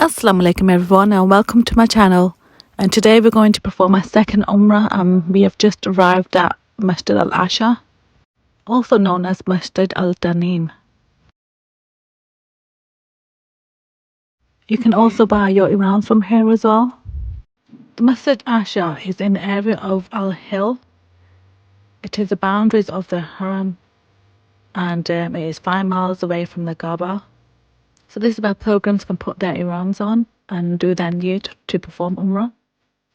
Assalamu alaikum everyone and welcome to my channel, and today we're going to perform our second Umrah and we have just arrived at Masjid Aisha, also known as Masjid Al-Danim. You can also buy your ihram from here as well. The Masjid Aisha is in the area of Al-Hill. It is the boundaries of the Haram and it is 5 miles away from the Kaaba. So this is where pilgrims can put their ihrams on and do their niyat to perform Umrah.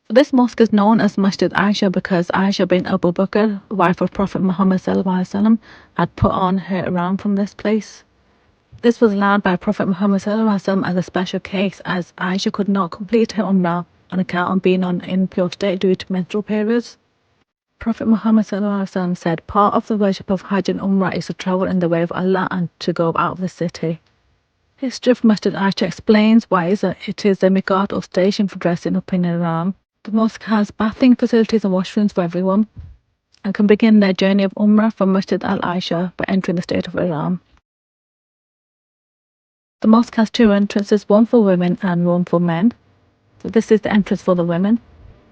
This mosque is known as Masjid Aisha because Aisha bint Abu Bakr, wife of Prophet Muhammad ﷺ, had put on her ihram from this place. This was allowed by Prophet Muhammad ﷺ as a special case, as Aisha could not complete her Umrah on account of being on impure state due to menstrual periods. Prophet Muhammad ﷺ said, part of the worship of Hajj and Umrah is to travel in the way of Allah and to go out of the city. History of Masjid Aisha explains why it is a miqat or station for dressing up in ihram. The mosque has bathing facilities and washrooms for everyone and can begin their journey of Umrah from Masjid Aisha by entering the state of ihram. The mosque has 2 entrances, one for women and one for men. So this is the entrance for the women.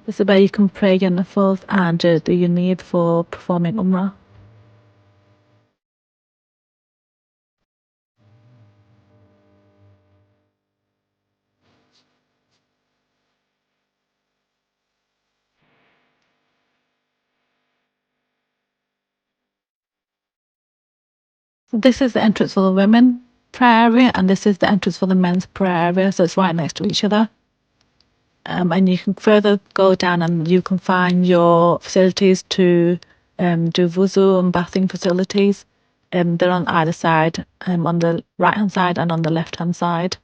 This is where you can pray your nafils and do your need for performing Umrah. This is the entrance for the women prayer area and this is the entrance for the men's prayer area, so it's right next to each other. And you can further go down and you can find your facilities to do wuzu and bathing facilities. They're on either side, on the right hand side and on the left hand side.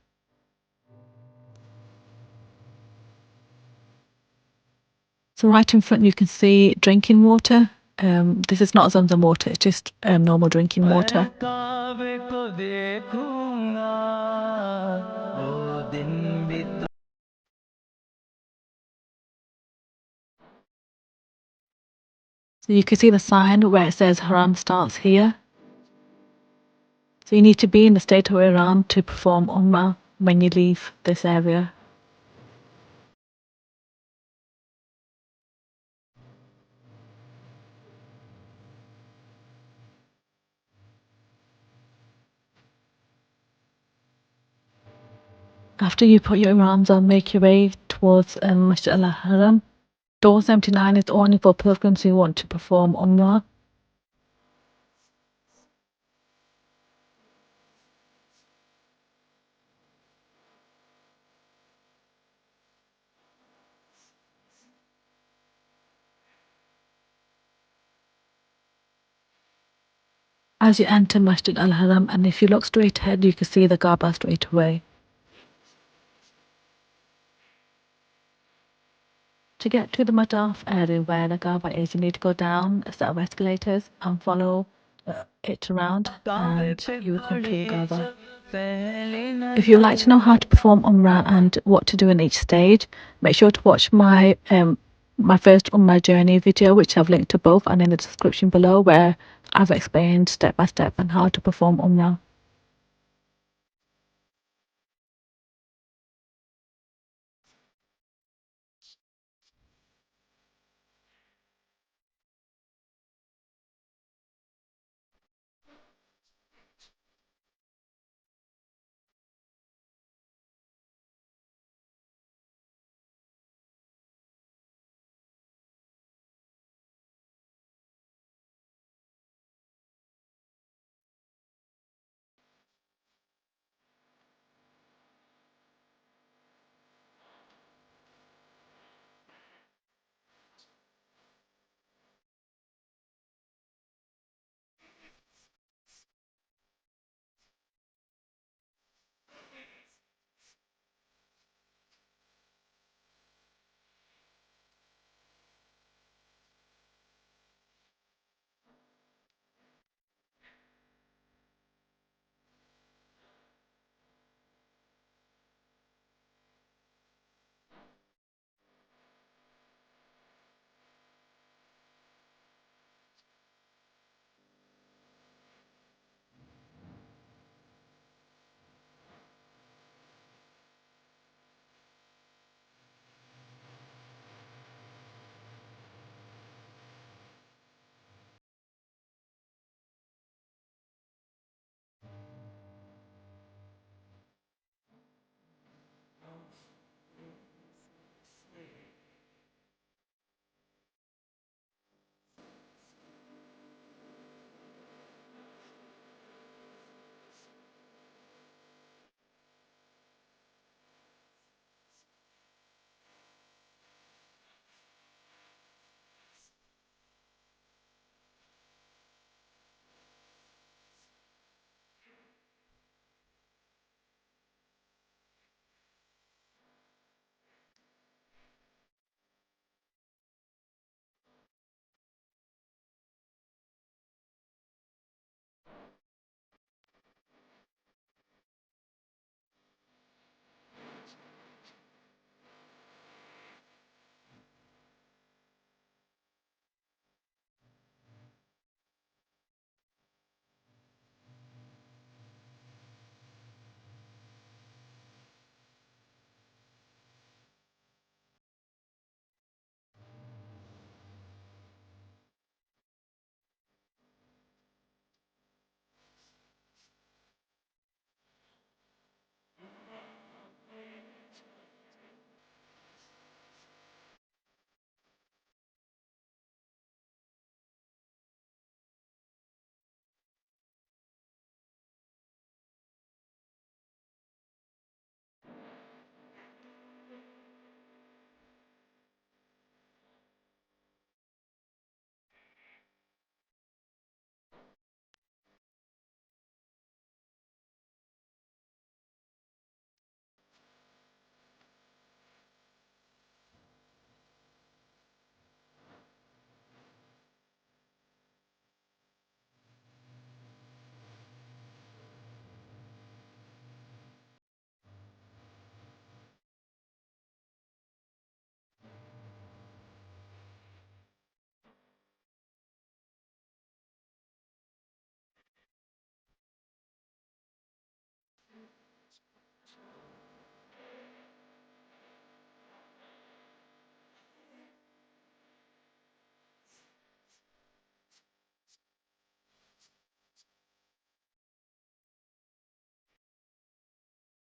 So right in front you can see drinking water. This is not Zamzam water, it's just normal drinking water. So you can see the sign where it says Haram starts here. So you need to be in the state of ihram to perform Umrah when you leave this area. After you put your ihrams on, make your way towards Masjid al-Haram. Door 79 is only for pilgrims who want to perform Umrah. As you enter Masjid al-Haram, and if you look straight ahead, you can see the Kaaba straight away. To get to the Madaf area where the Kaaba is, you need to go down a set of escalators and follow it around and you will come to the Kaaba. If you'd like to know how to perform Umrah and what to do in each stage, make sure to watch my first Umrah journey video, which I've linked to both and in the description below, where I've explained step by step on how to perform Umrah.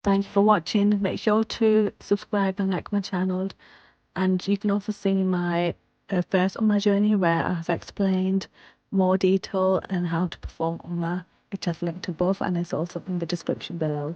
Thank you for watching. Make sure to subscribe and like my channel. And you can also see my first Umrah journey where I've explained more detail and how to perform Umrah, which I've linked above and it's also in the description below.